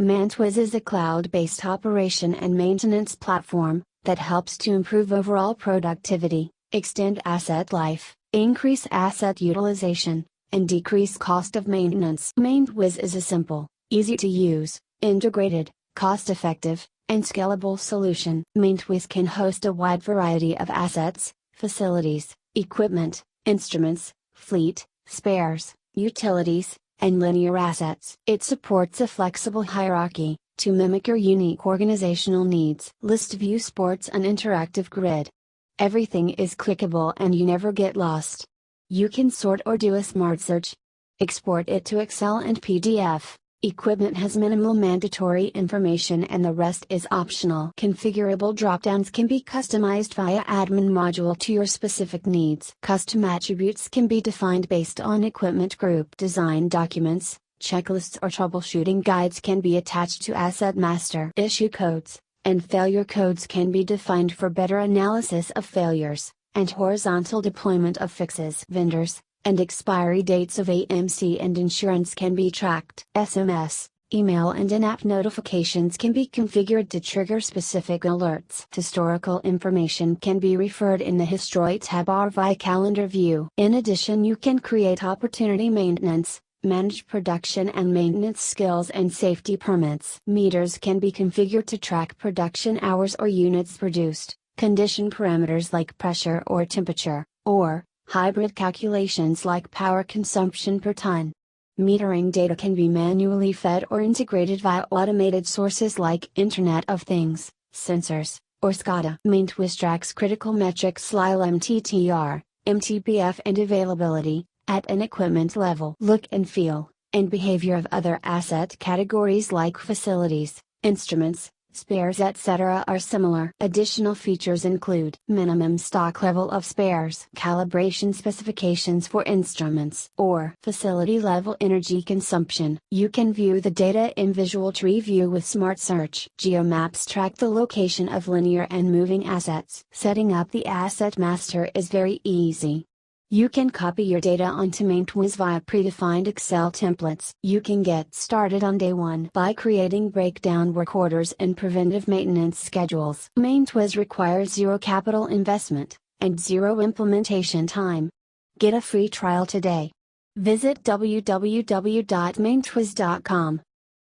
MaintWiz is a cloud-based operation and maintenance platform that helps to improve overall productivity, extend asset life, increase asset utilization, and decrease cost of maintenance. MaintWiz is a simple, easy to use, integrated, cost-effective, and scalable solution. MaintWiz can host a wide variety of assets, facilities, equipment, instruments, fleet, spares, utilities, and linear assets. It supports a flexible hierarchy to mimic your unique organizational needs. List view sports an interactive grid. Everything is clickable and you never get lost. You can sort or do a smart search. Export it to Excel and PDF. Equipment has minimal mandatory information and the rest is optional. Configurable dropdowns can be customized via admin module to your specific needs. Custom attributes can be defined based on equipment group. Design documents, checklists or troubleshooting guides can be attached to Asset Master. Issue codes and failure codes can be defined for better analysis of failures, and horizontal deployment of fixes. Vendors and expiry dates of EAMs and insurance can be tracked. SMS, email and in-app notifications can be configured to trigger specific alerts. Historical information can be referred in the History tab or via calendar view. In addition, you can create opportunity maintenance, manage production and maintenance skills and safety permits. Meters can be configured to track production hours or units produced, condition parameters like pressure or temperature, or hybrid calculations like power consumption per ton. Metering data can be manually fed or integrated via automated sources like Internet of Things, sensors, or SCADA. MaintWiz tracks critical metrics like MTTR, MTBF and availability, at an equipment level. Look and feel, and behavior of other asset categories like facilities, instruments, spares etc. are similar. Additional features include minimum stock level of spares, calibration specifications for instruments, or facility level energy consumption. You can view the data in Visual Tree View with Smart Search. Geomaps track the location of linear and moving assets. Setting up the Asset Master is very easy. You can copy your data onto MaintWiz via predefined Excel templates. You can get started on day one by creating breakdown work orders and preventive maintenance schedules. MaintWiz requires zero capital investment and zero implementation time. Get a free trial today. Visit www.maintwiz.com.